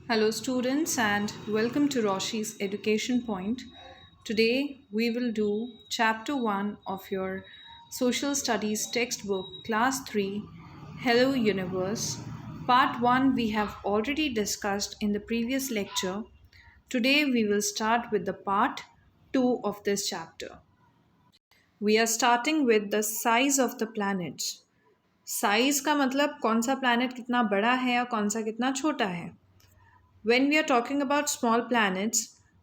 Hello, students, and welcome to Roshi's Education Point. Today, we will do Chapter 1 of your Social Studies textbook, Class 3, Hello Universe. Part 1 we have already discussed in the previous lecture. Today, we will start with the Part 2 of this chapter. We are starting with the size of the planets. Size का मतलब कौन सा planet कितना बड़ा है या कौन सा कितना छोटा है. When we are talking about small planets,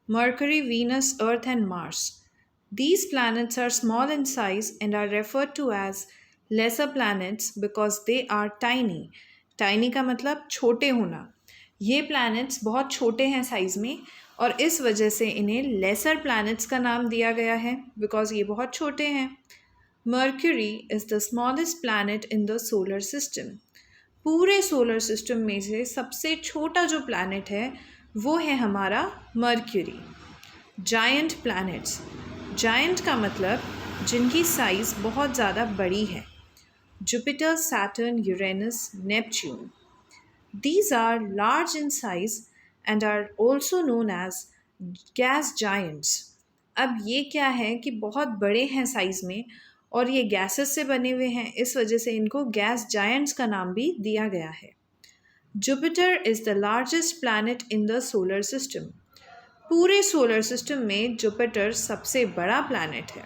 Mercury, Venus, Earth, and Mars, these planets are small in size and are referred to as lesser planets because they are tiny. Tiny का मतलब छोटे होना. ये planets बहुत छोटे हैं size में और इस वजह से इन्हें lesser planets का नाम दिया गया है because ये बहुत छोटे हैं. Mercury is the smallest planet in the solar system. पूरे सोलर सिस्टम में से सबसे छोटा जो प्लैनेट है वो है हमारा मर्क्यूरी. Giant planets. जायंट का मतलब जिनकी साइज़ बहुत ज़्यादा बड़ी है. Jupiter, Saturn, Uranus, Neptune. These are large in size and are also known as gas giants. अब ये क्या है कि बहुत बड़े हैं साइज़ में और ये गैसेस से बने हुए हैं, इस वजह से इनको गैस जायंट्स का नाम भी दिया गया है. Jupiter is the largest planet in the solar system. पूरे सोलर सिस्टम में जुपिटर सबसे बड़ा प्लैनेट है.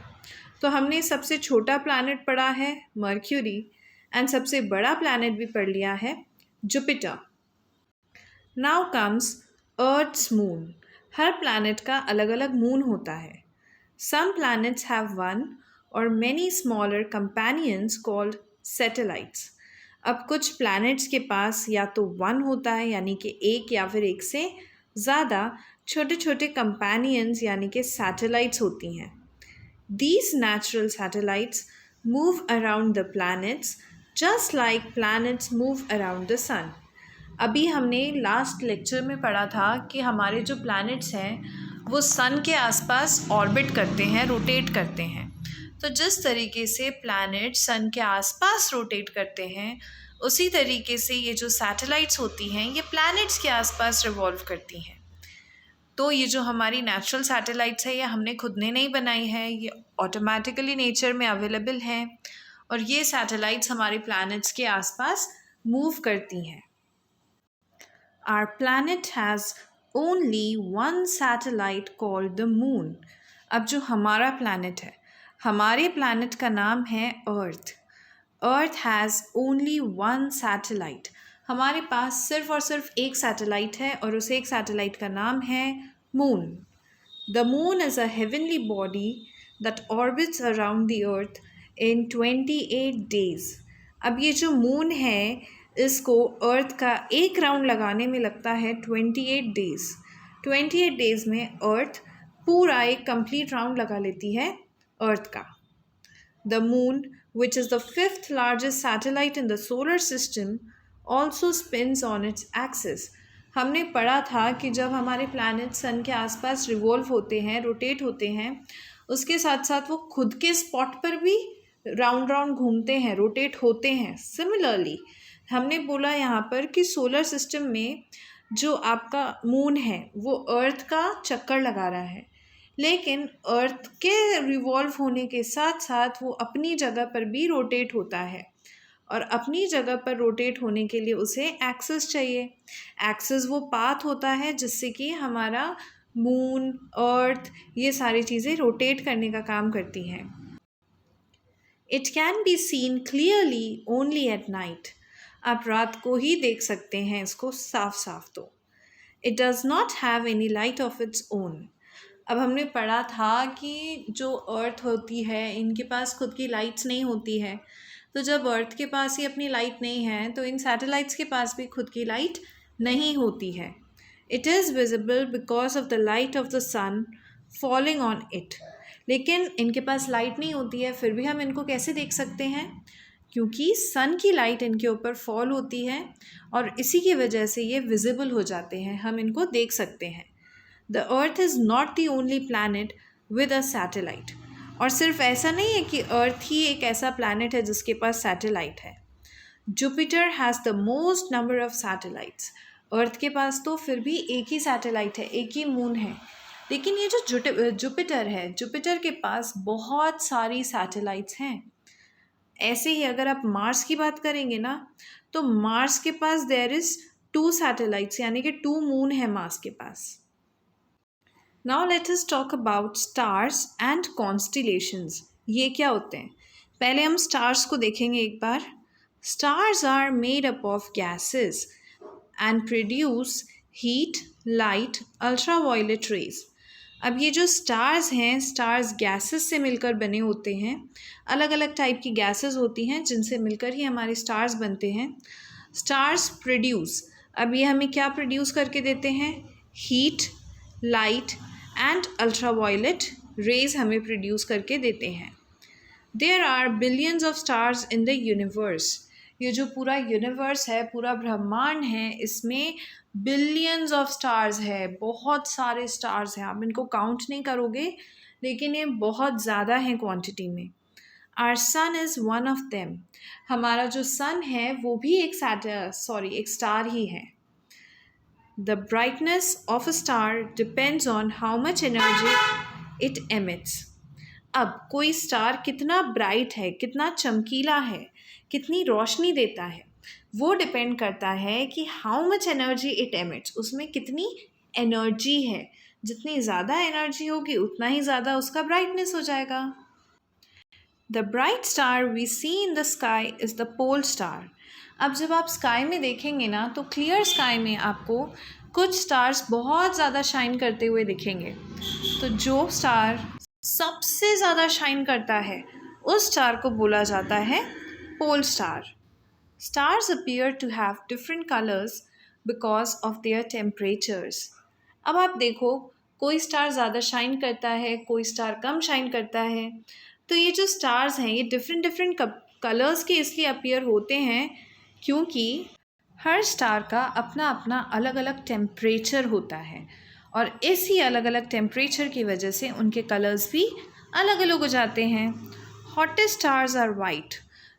तो हमने सबसे छोटा प्लैनेट पढ़ा है मर्क्यूरी एंड सबसे बड़ा प्लैनेट भी पढ़ लिया है Jupiter. Now comes earth's moon. हर प्लैनेट का अलग अलग मून होता है. सम प्लैनेट्स हैव वन और many smaller companions called satellites. अब कुछ planets के पास या तो वन होता है यानी कि एक या फिर एक से ज़्यादा छोटे छोटे companions यानी कि satellites होती हैं. These natural satellites move around the planets just like planets move around the sun. अभी हमने लास्ट लेक्चर में पढ़ा था कि हमारे जो planets हैं वो सन के आसपास ऑर्बिट करते हैं, रोटेट करते हैं. तो जिस तरीके से प्लैनेट सन के आसपास रोटेट करते हैं उसी तरीके से ये जो सैटेलाइट्स होती हैं ये प्लैनेट्स के आसपास रिवॉल्व करती हैं. तो ये जो हमारी नेचुरल सैटेलाइट्स है ये हमने खुद ने नहीं बनाई है, ये ऑटोमेटिकली नेचर में अवेलेबल हैं और ये सैटेलाइट्स हमारे प्लैनेट्स के आसपास मूव करती हैं. Our planet has only one satellite called the moon. अब जो हमारा प्लैनेट है, हमारे प्लैनेट का नाम है earth. Earth has only one satellite. हमारे पास सिर्फ और सिर्फ एक सैटेलाइट है और उस एक सैटेलाइट का नाम है moon. The moon is a heavenly body that orbits around the earth in 28 days. अब ये जो मून है इसको अर्थ का एक राउंड लगाने में लगता है 28 days. 28 days में अर्थ पूरा एक कंप्लीट राउंड लगा लेती है अर्थ का. The moon which is the fifth largest satellite in the solar system also spins on its axis. हमने पढ़ा था कि जब हमारे प्लैनेट सन के आसपास रिवॉल्व होते हैं, रोटेट होते हैं, उसके साथ साथ वो खुद के स्पॉट पर भी राउंड राउंड घूमते हैं, रोटेट होते हैं. सिमिलरली हमने बोला यहाँ पर कि सोलर सिस्टम में जो आपका मून है वो अर्थ का चक्कर लगा रहा है, लेकिन अर्थ के रिवॉल्व होने के साथ साथ वो अपनी जगह पर भी रोटेट होता है और अपनी जगह पर रोटेट होने के लिए उसे एक्सिस चाहिए. एक्सिस वो पाथ होता है जिससे कि हमारा मून, अर्थ, ये सारी चीज़ें रोटेट करने का काम करती हैं. It can be seen clearly only at night. आप रात को ही देख सकते हैं इसको साफ साफ. तो it does not have any light of its own. अब हमने पढ़ा था कि जो अर्थ होती है इनके पास खुद की लाइट्स नहीं होती है. तो जब अर्थ के पास ही अपनी लाइट नहीं है तो इन सैटेलाइट्स के पास भी खुद की लाइट नहीं होती है. It is visible because of the light of the sun falling on it. लेकिन इनके पास लाइट नहीं होती है फिर भी हम इनको कैसे देख सकते हैं? क्योंकि सन की लाइट इनके ऊपर फॉल होती है और इसी की वजह से ये विजिबल हो जाते हैं, हम इनको देख सकते हैं. The Earth is not the only planet with a satellite. और सिर्फ ऐसा नहीं है कि अर्थ ही एक ऐसा प्लैनेट है जिसके पास सैटेलाइट है. Jupiter has the most number of satellites. Earth के पास तो फिर भी एक ही सैटेलाइट है, एक ही मून है। लेकिन ये जो जुपिटर है, जुपिटर के पास बहुत सारी सैटेलाइट्स हैं। ऐसे ही अगर आप मार्स की बात करेंगे ना, तो मार्स के पास देयर इज 2 सैटेलाइट्स, यानी कि 2 मून है मार्स के पास। Now let us talk about stars and constellations. ये क्या होते हैं? पहले हम स्टार्स को देखेंगे एक बार। Stars are made up of gases and produce heat, light, ultraviolet rays. अब ये जो स्टार्स हैं, स्टार्स गैसेस से मिलकर बने होते हैं। अलग अलग टाइप की गैसेस होती हैं जिनसे मिलकर ही हमारे स्टार्स बनते हैं। स्टार्स प्रोड्यूस, अब ये हमें क्या प्रोड्यूस करके देते हैं? Heat, light and ultraviolet rays हमें प्रोड्यूस करके देते हैं। There are billions of stars in the universe. ये जो पूरा यूनिवर्स है, पूरा ब्रह्मांड है, इसमें बिलियंस ऑफ स्टार्स है, बहुत सारे स्टार्स हैं। आप इनको काउंट नहीं करोगे, लेकिन ये बहुत ज़्यादा हैं क्वांटिटी में। Our sun is one of them. हमारा जो सन है वो भी एक स्टार ही है। The brightness of a star depends on how much energy it emits. अब कोई स्टार कितना ब्राइट है, कितना चमकीला है, कितनी रोशनी देता है, वो डिपेंड करता है कि how much energy it emits, उसमें कितनी एनर्जी है। जितनी ज़्यादा एनर्जी होगी उतना ही ज़्यादा उसका ब्राइटनेस हो जाएगा। The bright star we see in the sky is the pole star. अब जब आप स्काई में देखेंगे ना, तो क्लियर स्काई में आपको कुछ स्टार्स बहुत ज़्यादा शाइन करते हुए दिखेंगे। तो जो स्टार सबसे ज़्यादा शाइन करता है उस स्टार को बोला जाता है pole star. Stars appear to have different colours because of their temperatures. अब आप देखो, कोई स्टार ज़्यादा शाइन करता है, कोई स्टार कम शाइन करता है। तो ये जो स्टार्स हैं ये डिफरेंट डिफरेंट कलर्स के इसलिए अपीयर होते हैं क्योंकि हर स्टार का अपना अपना अलग अलग टेम्परेचर होता है, और इसी अलग अलग टेम्परेचर की वजह से उनके कलर्स भी अलग अलग हो जाते हैं। Hottest stars are white.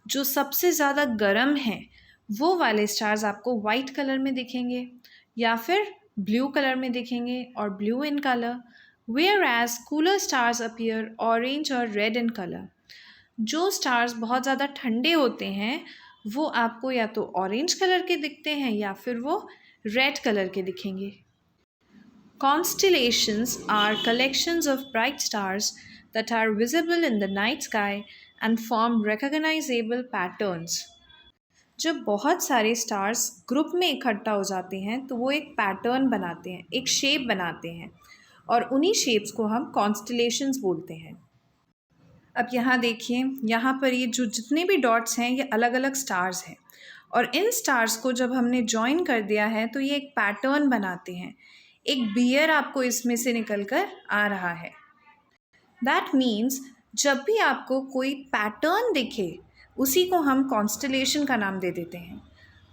जो सबसे ज़्यादा गर्म हैं वो वाले स्टार्स आपको वाइट कलर में दिखेंगे या फिर ब्लू कलर में दिखेंगे, और blue in colour. Whereas cooler stars appear orange और रेड इन कलर। जो स्टार्स बहुत ज़्यादा ठंडे होते हैं वो आपको या तो ऑरेंज कलर के दिखते हैं या फिर वो रेड कलर के दिखेंगे। Constellations are collections of bright stars that are visible in the night sky and form recognizable patterns. जब बहुत सारे स्टार्स ग्रुप में इकट्ठा हो जाते हैं तो वो एक पैटर्न बनाते हैं, एक शेप बनाते हैं, और उन्हीं शेप्स को हम कॉन्स्टलेशंस बोलते हैं। अब यहाँ देखिए, यहाँ पर ये जो जितने भी डॉट्स हैं ये अलग अलग स्टार्स हैं, और इन स्टार्स को जब हमने जॉइन कर दिया है तो ये एक पैटर्न बनाते हैं। एक बियर आपको इसमें से निकल कर आ रहा है। दैट मीन्स जब भी आपको कोई पैटर्न दिखे उसी को हम कॉन्स्टलेशन का नाम दे देते हैं।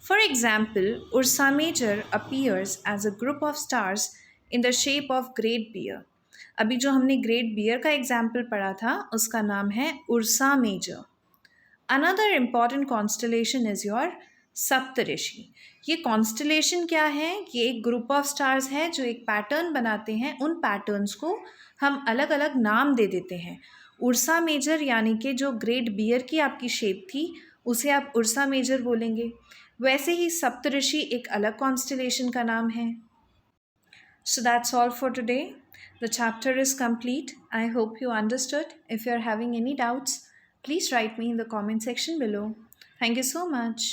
For example, Ursa Major appears as a group of stars in the shape of Great Bear. अभी जो हमने ग्रेट बियर का एग्जाम्पल पढ़ा था उसका नाम है Ursa Major. Another important constellation is your Saptarishi. ये कॉन्स्टलेशन क्या है? ये एक ग्रुप ऑफ स्टार्स है जो एक पैटर्न बनाते हैं। उन पैटर्न्स को हम अलग अलग नाम दे देते हैं। उर्सा मेजर यानी कि जो ग्रेट बियर की आपकी शेप थी उसे आप उर्सा मेजर बोलेंगे। वैसे ही सप्तऋषि एक अलग कॉन्स्टलेशन का नाम है। So that's all for today. The chapter is complete. I hope you understood. If you are having any doubts, please write me in the comment section below. Thank you so much.